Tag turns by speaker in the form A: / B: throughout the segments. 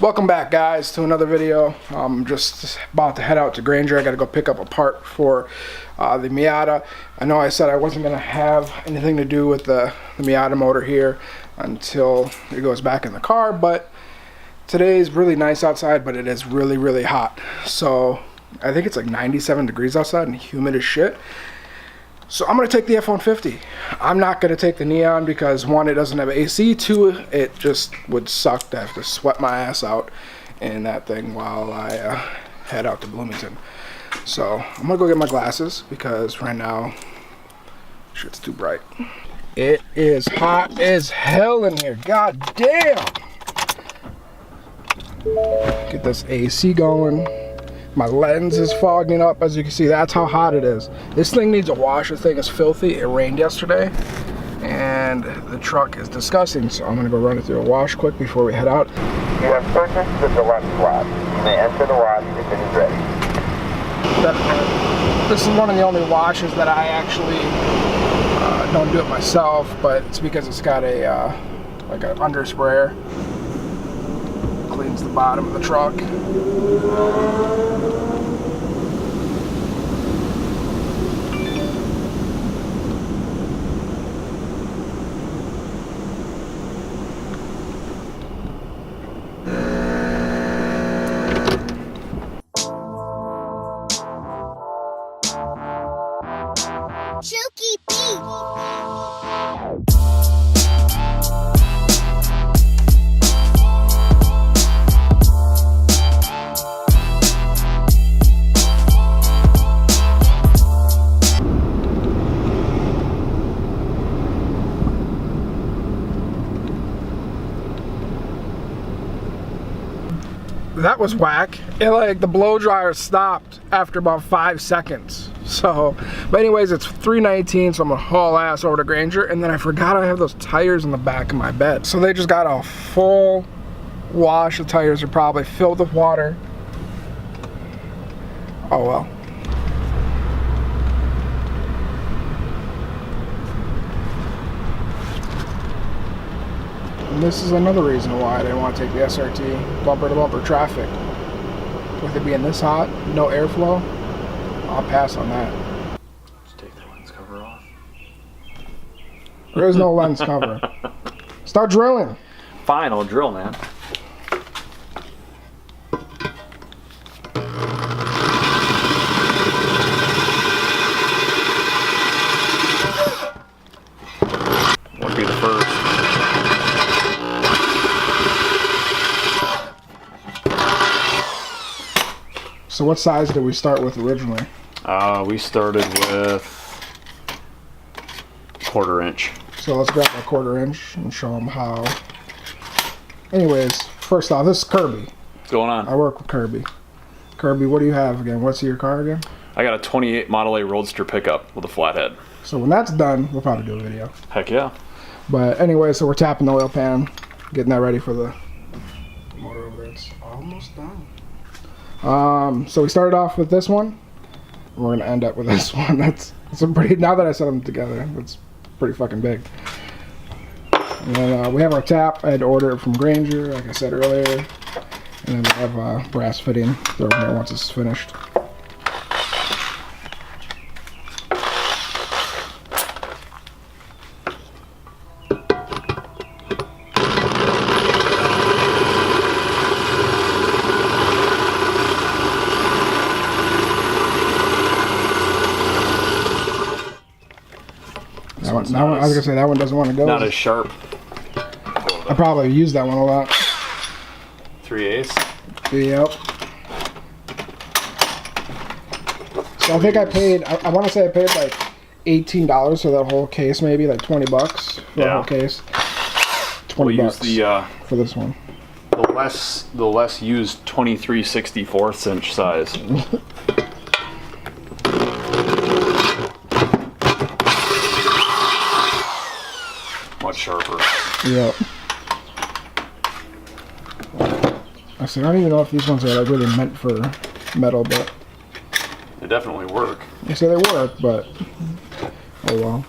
A: Welcome back, guys, to another video. I'm just about to head out to Granger. I got to go pick up a part for the Miata. I know I said I wasn't going to have anything to do with the Miata motor here until it goes back in the car, but today is really nice outside, but it is really, really hot. So I think it's like 97 degrees outside and humid as shit. So I'm going to take the F-150. I'm not going to take the Neon because one, it doesn't have AC, two, it just would suck to have to sweat my ass out in that thing while I head out to Bloomington. So I'm going to go get my glasses because right now, shit's too bright. It is hot as hell in here. God damn. Get this AC going. My lens is fogging up, as you can see. That's how hot it is. This thing needs a wash. The thing is filthy. It rained yesterday, and the truck is disgusting. So I'm gonna go run it through a wash quick before we head out.
B: You have purchased the deluxe wash. You may enter the wash if it is ready.
A: This is one of the only washes that I actually don't do it myself, but it's because it's got a like an under sprayer. Cleans the bottom of the truck.
C: Chooky Beat.
A: That was whack. It, like, the blow dryer stopped after about 5 seconds. So, but anyways, it's 3:19, so I'm gonna haul ass over to Granger, and then I forgot I have those tires in the back of my bed. So they just got a full wash. The tires are probably filled with water. Oh well. And this is another reason why I didn't want to take the SRT bumper to bumper traffic. With it being this hot, no airflow, I'll pass on that.
D: Just take the lens cover off.
A: There is no lens cover. Start drilling.
D: Fine, I'll drill, man. Won't be the first.
A: So what size did we start with originally?
D: We started with 1/4 inch.
A: So let's grab a 1/4 inch and show them how. Anyways, first off, this is Kerby.
D: What's going on?
A: I work with Kerby. Kerby, what do you have again? What's your car again?
D: I got a 28 Model A Roadster pickup with a flathead.
A: So when that's done, we'll probably do a video.
D: Heck yeah.
A: But anyway, so we're tapping the oil pan, getting that ready for the motor over there. It's almost done. So we started off with this one. We're gonna end up with this one. It's a pretty. Now that I set them together, it's pretty fucking big. And then we have our tap. I had to order it from Granger, like I said earlier. And then we have a brass fitting thrown here once it's finished. That one, I was gonna say that one doesn't want to go.
D: Not as sharp.
A: I probably use that one a lot.
D: 3/8.
A: Yep. So I think I paid. I want to say I paid like $18 for that whole case, maybe like $20 for the whole case. $20
D: We'll use the
A: for this one.
D: the less used 23/64 inch size. Much sharper.
A: Yep. I said I don't even know if these ones are like really meant for metal, but
D: They definitely work.
A: they say they work, but oh well.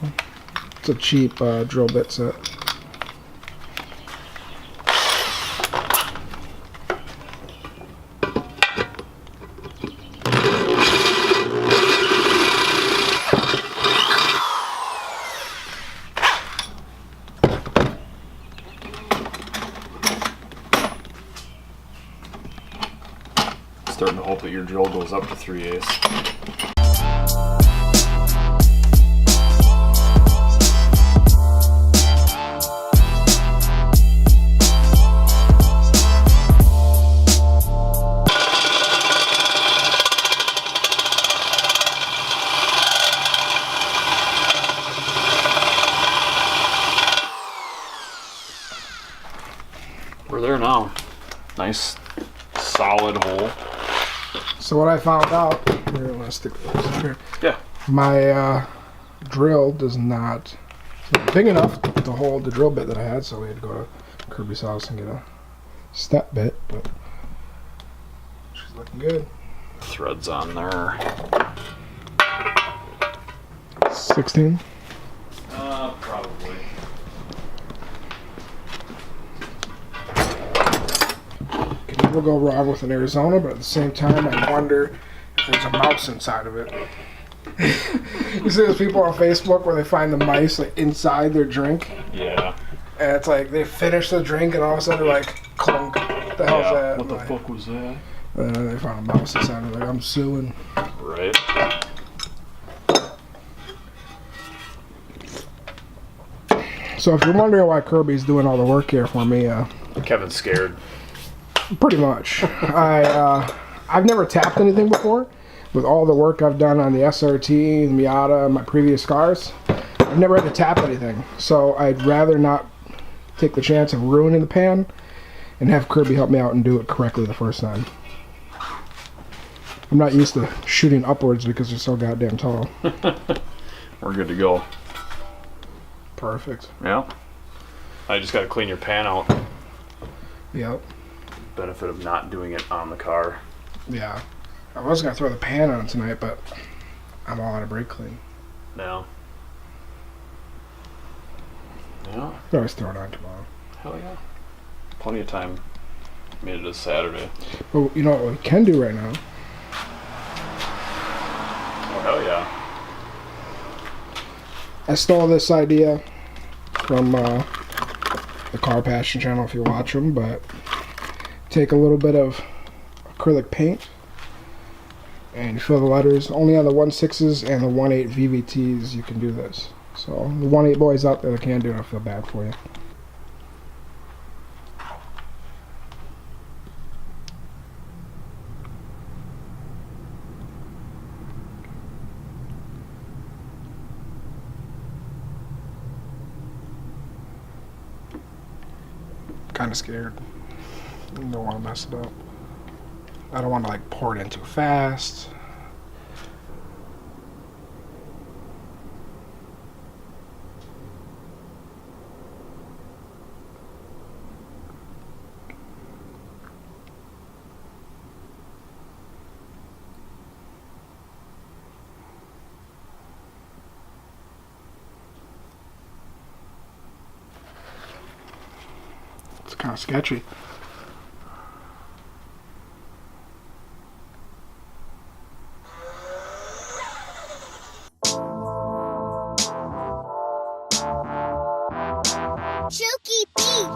A: It's a cheap drill bit set.
D: starting to hope that your drill goes up to 3/8. We're there now. Nice, solid hole.
A: So what I found out, here, let's stick this here.
D: Yeah.
A: My drill does not, it's not big enough to hold the drill bit that I had, so we had to go to Kirby's house and get a step bit, but she's looking good.
D: Threads on there.
A: 16.
D: Probably.
A: Can never go wrong with an Arizona, but at the same time, I wonder if there's a mouse inside of it. You see those people on Facebook where they find the mice like inside their drink,
D: Yeah.
A: and it's like they finish the drink and all of a sudden they're like clunk. What the hell's
D: Yeah.
A: that?
D: What the
A: Like,
D: fuck was that?
A: they found a mouse inside. They're like, I'm suing.
D: Right.
A: So if you're wondering why Kirby's doing all the work here for me,
D: Kevin's scared.
A: pretty much. I've never tapped anything before. With all the work I've done on the SRT, the Miata, and my previous cars, I've never had to tap anything. So I'd rather not take the chance of ruining the pan and have Kirby help me out and do it correctly the first time. I'm not used to shooting upwards because they're so goddamn tall.
D: We're good to go.
A: Perfect.
D: Yeah. I just got to clean your pan out.
A: Yep.
D: Benefit of not doing it on the car.
A: Yeah. I was going to throw the pan on tonight, but I'm all out of brake clean.
D: No. Yeah.
A: I'll always throw it on tomorrow.
D: Hell yeah. Plenty of time. Made it a Saturday.
A: But you know what we can do right now?
D: Oh, hell yeah.
A: I stole this idea from the Car Passion channel if you watch them, but take a little bit of acrylic paint and you fill the letters. Only on the 1.6s and the 1.8 VVTs you can do this. So the 1.8 boys out there that can do it, I feel bad for you. Kind of scared. Don't want to mess it up. I don't want to like pour it in too fast. It's kind of sketchy.
C: Chooky Pete.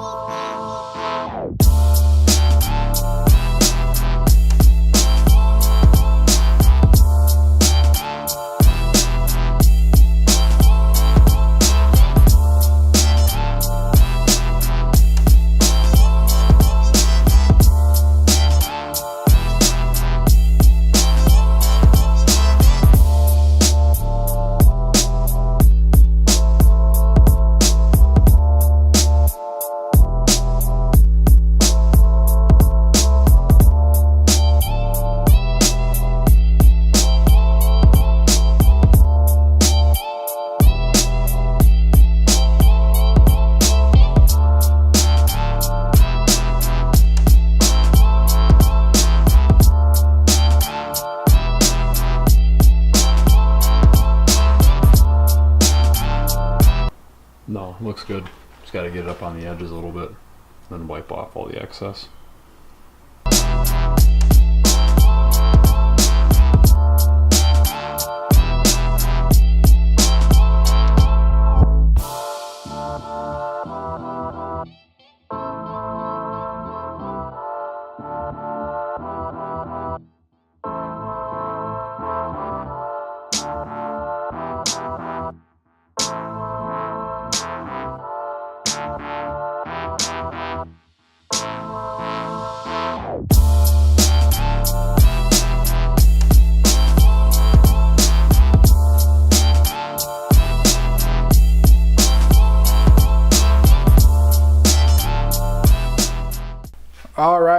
D: No, looks good. Just got to get it up on the edges a little bit. Then wipe off all the excess.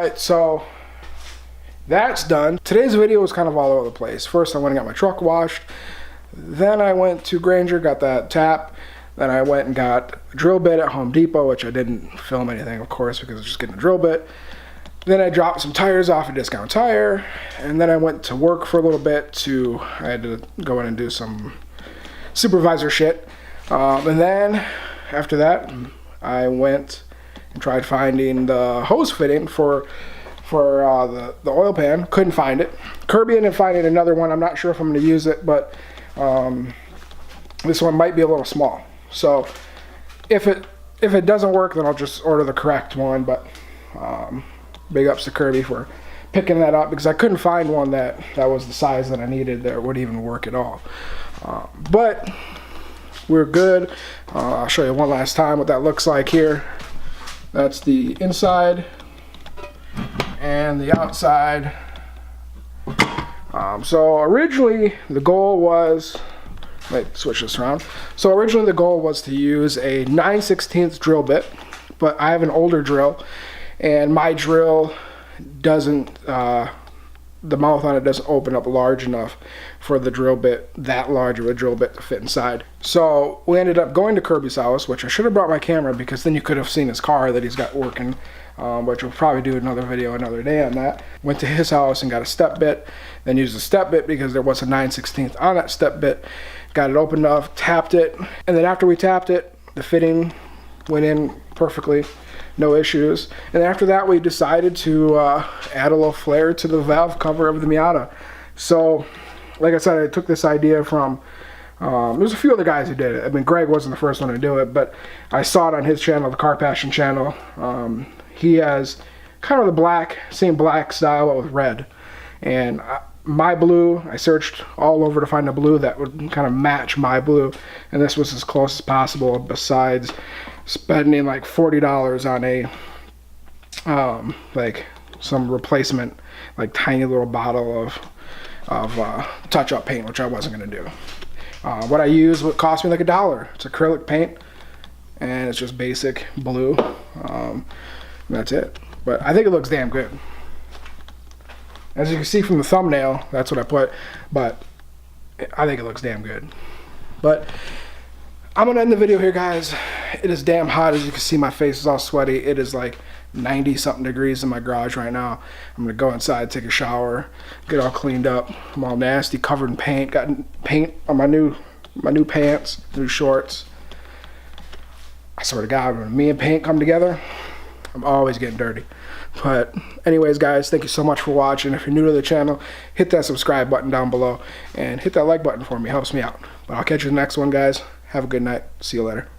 A: Alright, so that's done. Today's video was kind of all over the place. First I went and got my truck washed. Then I went to Granger, got that tap. Then I went and got a drill bit at Home Depot, which I didn't film anything, of course, because I was just getting a drill bit. Then I dropped some tires off a Discount Tire. And then I went to work for a little bit I had to go in and do some supervisor shit. And then after that, I went and tried finding the hose fitting for the oil pan. Couldn't find it. Kerby ended up finding another one. I'm not sure if I'm going to use it, but this one might be a little small. So if it doesn't work, then I'll just order the correct one. But big ups to Kerby for picking that up, because I couldn't find one that was the size that I needed that would even work at all. But we're good. I'll show you one last time what that looks like here. That's the inside and the outside. So originally the goal was, let me switch this around. So originally the goal was to use a 9/16 drill bit, but I have an older drill, and my drill doesn't, the mouth on it doesn't open up large enough for the drill bit, that large of a drill bit to fit inside. So we ended up going to Kerby's house, which I should have brought my camera, because then you could have seen his car that he's got working, which we'll probably do another video another day on that. Went to his house and got a step bit, then used a step bit because there was a 9/16 on that step bit. Got it open enough, tapped it, and then after we tapped it, the fitting went in perfectly. No issues. And after that, we decided to add a little flare to the valve cover of the Miata. So, like I said, I took this idea from, there's a few other guys who did it. I mean, Greg wasn't the first one to do it, but I saw it on his channel, the Car Passion channel. He has kind of the same black style, but with red. And my blue, I searched all over to find a blue that would kind of match my blue. And this was as close as possible, besides spending like $40 on a like some replacement, like tiny little bottle of touch-up paint, which I wasn't gonna do. What I used would cost me like $1. It's acrylic paint, and it's just basic blue. That's it. But I think it looks damn good. As you can see from the thumbnail, that's what I put, but I think it looks damn good. But I'm gonna end the video here, guys. It is damn hot. As you can see, my face is all sweaty. It is like 90 something degrees in my garage right now. I'm gonna go inside, take a shower, get all cleaned up. I'm all nasty, covered in paint. Got paint on my new pants, new shorts. I swear to God, when me and paint come together, I'm always getting dirty. But anyways, guys, thank you so much for watching. If you're new to the channel, hit that subscribe button down below and hit that like button for me. It helps me out. But I'll catch you in the next one, guys. Have a good night. See you later.